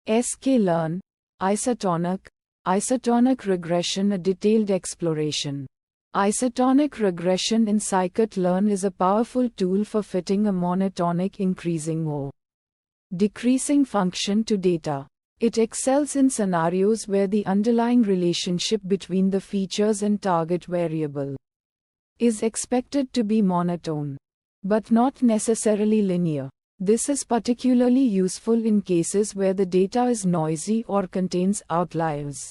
sklearn, isotonic regression, a detailed exploration. Isotonic regression in scikit-learn is a powerful tool for fitting a monotonic increasing or decreasing function to data. It excels in scenarios where the underlying relationship between the features and target variable is expected to be monotone, but not necessarily linear. This is particularly useful in cases where the data is noisy or contains outliers.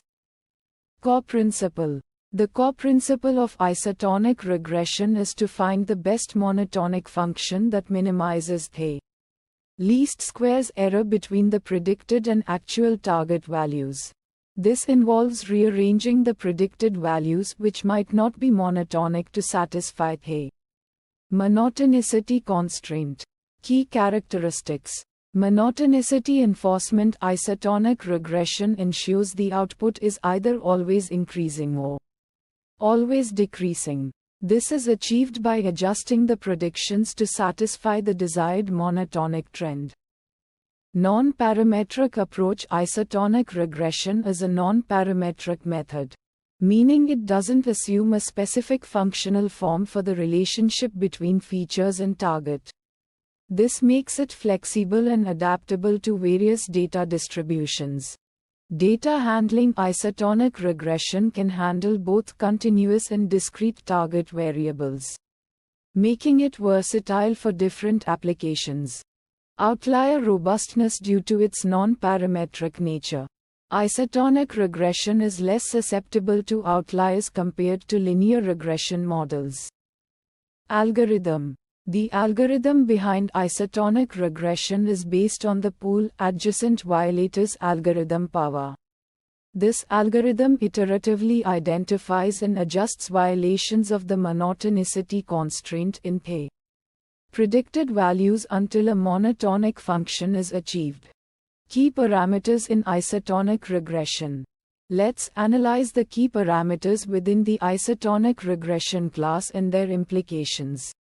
Core principle. The core principle of isotonic regression is to find the best monotonic function that minimizes the least squares error between the predicted and actual target values. This involves rearranging the predicted values which might not be monotonic to satisfy the monotonicity constraint. Key characteristics. Monotonicity enforcement. Isotonic regression ensures the output is either always increasing or always decreasing. This is achieved by adjusting the predictions to satisfy the desired monotonic trend. Non-parametric approach. Isotonic regression is a non-parametric method, meaning it doesn't assume a specific functional form for the relationship between features and target. This makes it flexible and adaptable to various data distributions. Data handling. Isotonic regression can handle both continuous and discrete target variables, making it versatile for different applications. Outlier robustness. Due to its non-parametric nature, isotonic regression is less susceptible to outliers compared to linear regression models. Algorithm. The algorithm behind isotonic regression is based on the pool adjacent violators algorithm PAVA. This algorithm iteratively identifies and adjusts violations of the monotonicity constraint in the predicted values until a monotonic function is achieved. Key parameters in isotonic regression. Let's analyze the key parameters within the isotonic regression class and their implications.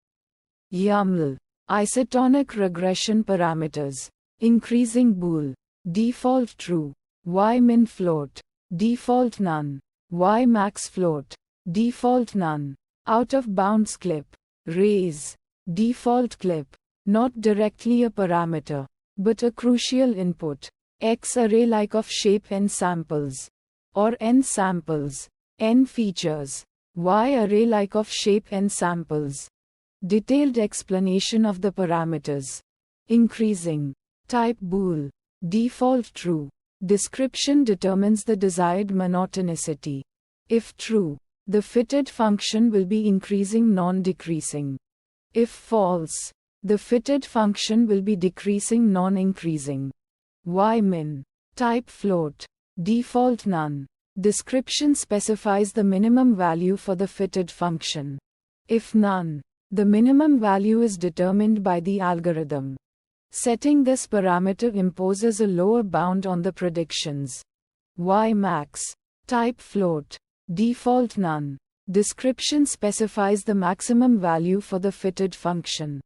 YAML. Isotonic regression parameters. Increasing bool. Default true. Y-min float. Default none. Y-max float. Default none. Out of bounds clip. Raise. Default clip. Not directly a parameter, but a crucial input. X array like of shape n samples. Or n samples. N features. Y array like of shape n samples. Detailed explanation of the parameters. Increasing. Type bool. Default true. Description determines the desired monotonicity. If true, the fitted function will be increasing non-decreasing. If false, the fitted function will be decreasing non-increasing. Y-min. Type float. Default none. Description specifies the minimum value for the fitted function. If none, the minimum value is determined by the algorithm. Setting this parameter imposes a lower bound on the predictions. Y-max. Type float. Default none. Description specifies the maximum value for the fitted function.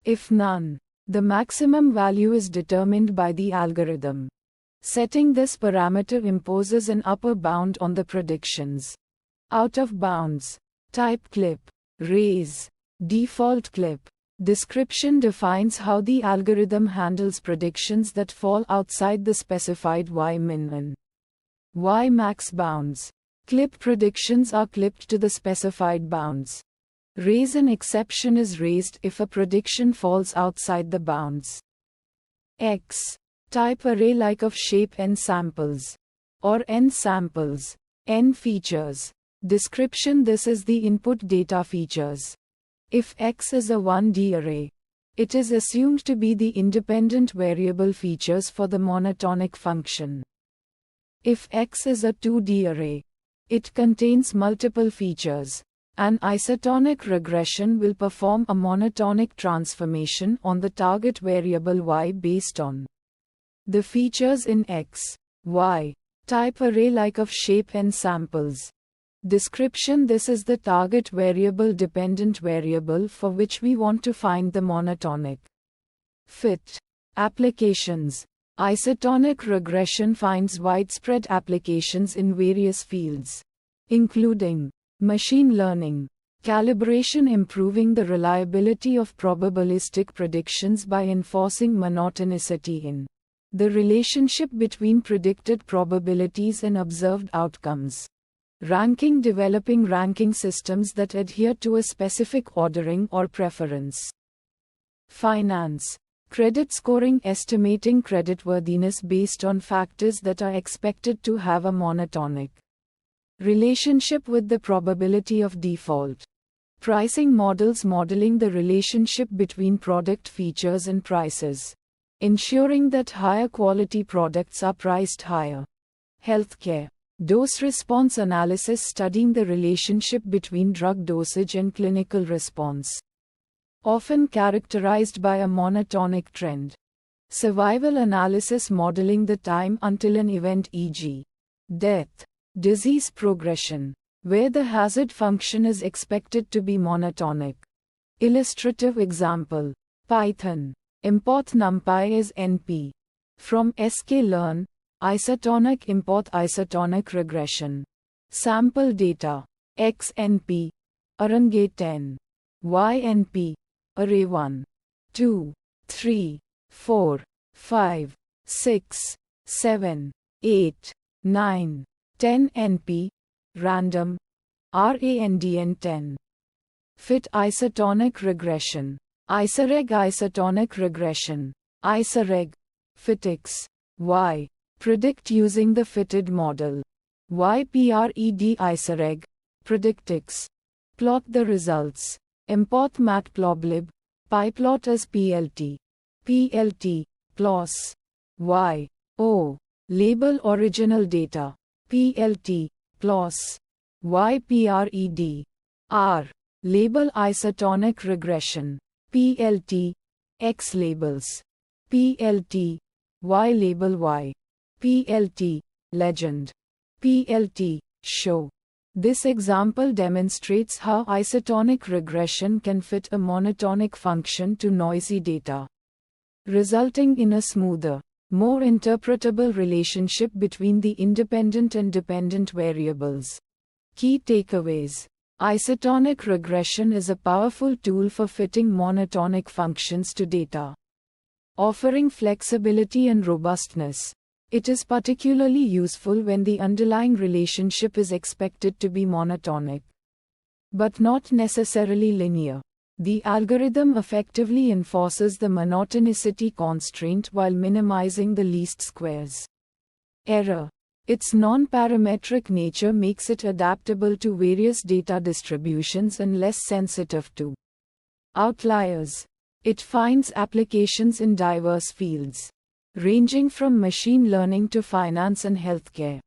If none, the maximum value is determined by the algorithm. Setting this parameter imposes an upper bound on the predictions. Out of bounds. Type clip. Raise. Default clip. Description defines how the algorithm handles predictions that fall outside the specified Y-min and Y-max bounds. Clip predictions are clipped to the specified bounds. Raise an exception is raised if a prediction falls outside the bounds. X. Type array like of shape n samples. Or n samples. N features. Description. This is the input data features. If X is a 1D array, it is assumed to be the independent variable features for the monotonic function. If X is a 2D array, it contains multiple features. An isotonic regression will perform a monotonic transformation on the target variable Y based on the features in X, Y. Type array like of shape n samples. Description. This is the target variable dependent variable for which we want to find the monotonic fit. Applications. Isotonic regression finds widespread applications in various fields, including machine learning, calibration, improving the reliability of probabilistic predictions by enforcing monotonicity in the relationship between predicted probabilities and observed outcomes, ranking, developing ranking systems that adhere to a specific ordering or preference, finance, credit scoring, estimating creditworthiness based on factors that are expected to have a monotonic relationship with the probability of default, pricing models, modeling the relationship between product features and prices, ensuring that higher quality products are priced higher, healthcare, dose response analysis, studying the relationship between drug dosage and clinical response, often characterized by a monotonic trend, survival analysis, modeling the time until an event, e.g., death, disease progression, where the hazard function is expected to be monotonic. Illustrative example: Python. Import NumPy as NP. From sklearn, isotonic import isotonic regression. Sample data. X NP. Array 10. Y NP. Array 1. 2. 3. 4. 5. 6. 7. 8. 9. 10 NP. Random. RANDN 10. Fit isotonic regression. Isoreg isotonic regression. Isoreg. Fitx. Y. Predict using the fitted model. YPRED isoreg. Predictix. Plot the results. Import matplotlib. pyplot as PLT. PLT. Plos. Y. O. Label original data. PLT. Plos. YPRED. R. Label isotonic regression. PLT. X labels. PLT. Y label Y. PLT. Legend. PLT. Show. This example demonstrates how isotonic regression can fit a monotonic function to noisy data, resulting in a smoother, more interpretable relationship between the independent and dependent variables. Key takeaways: isotonic regression is a powerful tool for fitting monotonic functions to data, offering flexibility and robustness. It is particularly useful when the underlying relationship is expected to be monotonic, but not necessarily linear. The algorithm effectively enforces the monotonicity constraint while minimizing the least squares error. Its non-parametric nature makes it adaptable to various data distributions and less sensitive to outliers. It finds applications in diverse fields, ranging from machine learning to finance and healthcare.